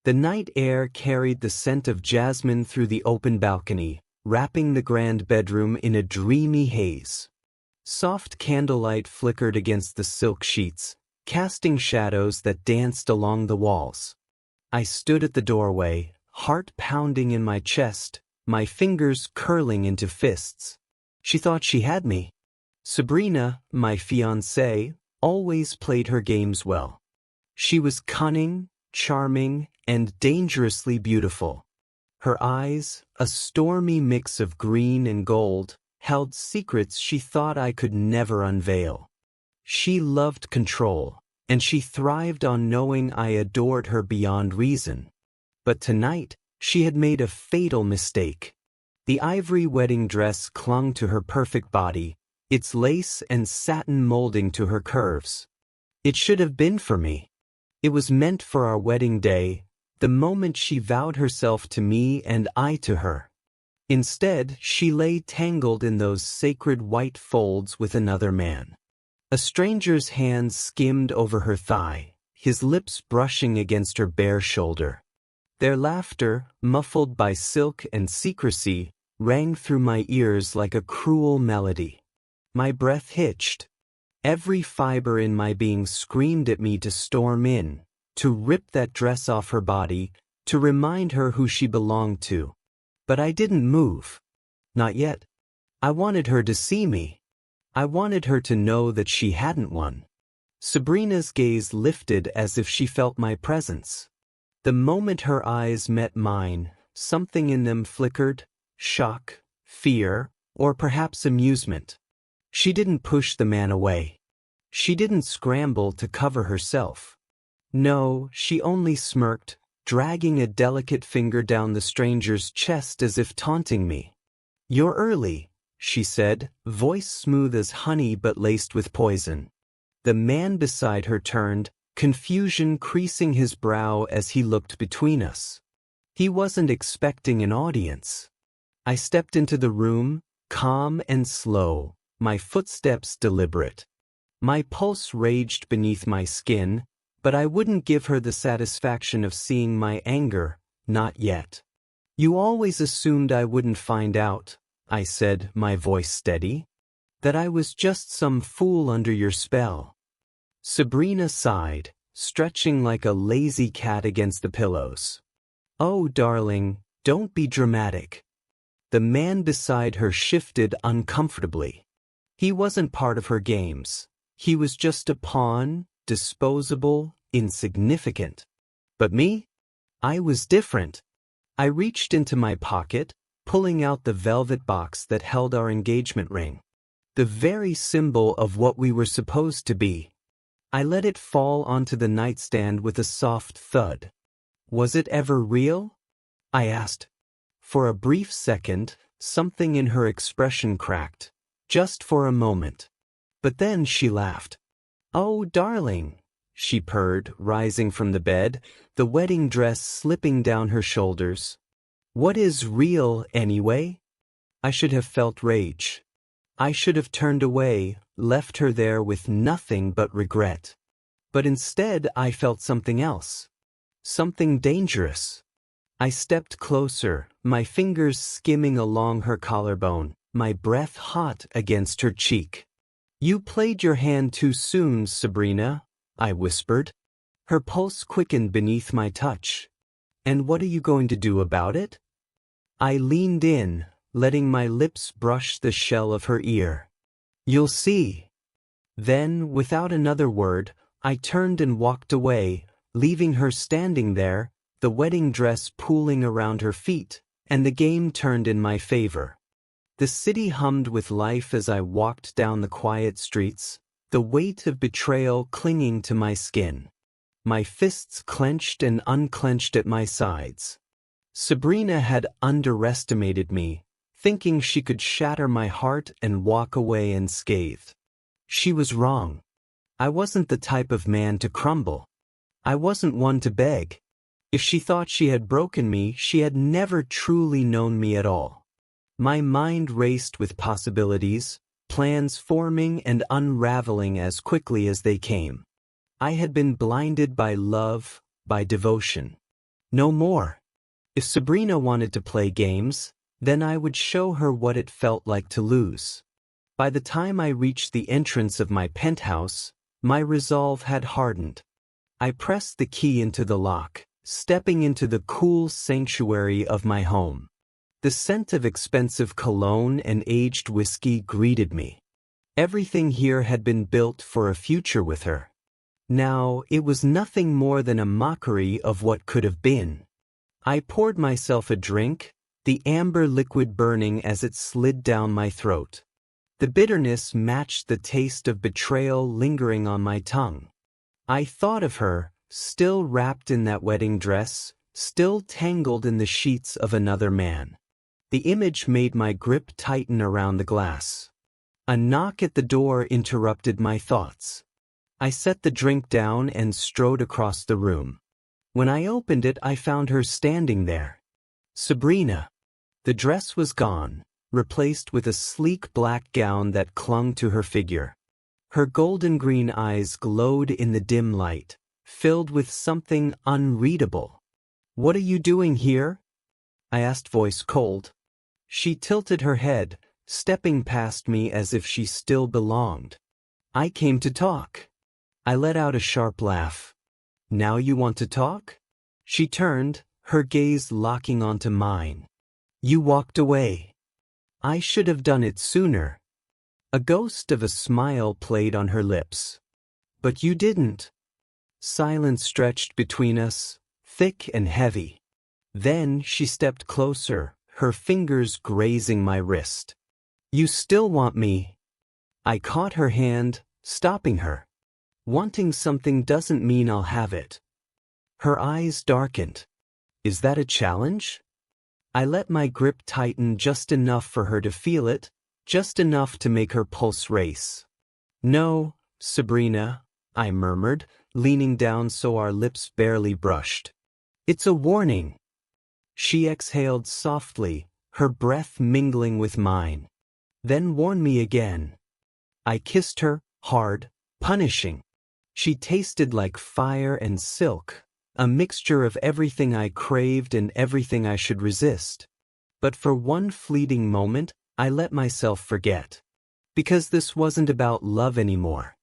The night air carried the scent of jasmine through the open balcony, wrapping the grand bedroom in a dreamy haze. Soft candlelight flickered against the silk sheets, casting shadows that danced along the walls. I stood at the doorway, heart pounding in my chest, my fingers curling into fists. She thought she had me. Sabrina, my fiancée, always played her games well. She was cunning, charming, and dangerously beautiful. Her eyes, a stormy mix of green and gold, held secrets she thought I could never unveil. She loved control, and she thrived on knowing I adored her beyond reason. But tonight, she had made a fatal mistake. The ivory wedding dress clung to her perfect body, its lace and satin molding to her curves. It should have been for me. It was meant for our wedding day, the moment she vowed herself to me and I to her. Instead, she lay tangled in those sacred white folds with another man. A stranger's hand skimmed over her thigh, his lips brushing against her bare shoulder. Their laughter, muffled by silk and secrecy, rang through my ears like a cruel melody. My breath hitched. Every fiber in my being screamed at me to storm in, to rip that dress off her body, to remind her who she belonged to. But I didn't move. Not yet. I wanted her to see me. I wanted her to know that she hadn't won. Sabrina's gaze lifted as if she felt my presence. The moment her eyes met mine, something in them flickered, shock, fear, or perhaps amusement. She didn't push the man away. She didn't scramble to cover herself. No, she only smirked, dragging a delicate finger down the stranger's chest as if taunting me. "You're early," she said, voice smooth as honey but laced with poison. The man beside her turned, confusion creasing his brow as he looked between us. He wasn't expecting an audience. I stepped into the room, calm and slow, my footsteps deliberate. My pulse raged beneath my skin, but I wouldn't give her the satisfaction of seeing my anger, not yet. "You always assumed I wouldn't find out," I said, my voice steady. "That I was just some fool under your spell." Sabrina sighed, stretching like a lazy cat against the pillows. "Oh, darling, don't be dramatic." The man beside her shifted uncomfortably. He wasn't part of her games. He was just a pawn, disposable, insignificant. But me? I was different. I reached into my pocket, pulling out the velvet box that held our engagement ring. The very symbol of what we were supposed to be. I let it fall onto the nightstand with a soft thud. "Was it ever real?" I asked. For a brief second, something in her expression cracked. Just for a moment. But then she laughed. "Oh, darling," she purred, rising from the bed, the wedding dress slipping down her shoulders. "What is real, anyway?" I should have felt rage. I should have turned away, left her there with nothing but regret. But instead I felt something else. Something dangerous. I stepped closer, my fingers skimming along her collarbone, my breath hot against her cheek. "You played your hand too soon, Sabrina," I whispered. Her pulse quickened beneath my touch. "And what are you going to do about it?" I leaned in, letting my lips brush the shell of her ear. "You'll see." Then, without another word, I turned and walked away, leaving her standing there, the wedding dress pooling around her feet, and the game turned in my favor. The city hummed with life as I walked down the quiet streets, the weight of betrayal clinging to my skin. My fists clenched and unclenched at my sides. Sabrina had underestimated me, thinking she could shatter my heart and walk away unscathed. She was wrong. I wasn't the type of man to crumble. I wasn't one to beg. If she thought she had broken me, she had never truly known me at all. My mind raced with possibilities, plans forming and unraveling as quickly as they came. I had been blinded by love, by devotion. No more. If Sabrina wanted to play games, then I would show her what it felt like to lose. By the time I reached the entrance of my penthouse, my resolve had hardened. I pressed the key into the lock, stepping into the cool sanctuary of my home. The scent of expensive cologne and aged whiskey greeted me. Everything here had been built for a future with her. Now, it was nothing more than a mockery of what could have been. I poured myself a drink, the amber liquid burning as it slid down my throat. The bitterness matched the taste of betrayal lingering on my tongue. I thought of her, still wrapped in that wedding dress, still tangled in the sheets of another man. The image made my grip tighten around the glass. A knock at the door interrupted my thoughts. I set the drink down and strode across the room. When I opened it, I found her standing there. Sabrina. The dress was gone, replaced with a sleek black gown that clung to her figure. Her golden green eyes glowed in the dim light, filled with something unreadable. "What are you doing here?" I asked, voice cold. She tilted her head, stepping past me as if she still belonged. "I came to talk." I let out a sharp laugh. "Now you want to talk?" She turned, her gaze locking onto mine. "You walked away." I should have done it sooner. A ghost of a smile played on her lips. "But you didn't." Silence stretched between us, thick and heavy. Then she stepped closer, her fingers grazing my wrist. "You still want me." I caught her hand, stopping her. "Wanting something doesn't mean I'll have it." Her eyes darkened. "Is that a challenge?" I let my grip tighten just enough for her to feel it, just enough to make her pulse race. "No, Sabrina," I murmured, leaning down so our lips barely brushed. "It's a warning." She exhaled softly, her breath mingling with mine. "Then warn me again." I kissed her, hard, punishing. She tasted like fire and silk, a mixture of everything I craved and everything I should resist. But for one fleeting moment, I let myself forget. Because this wasn't about love anymore.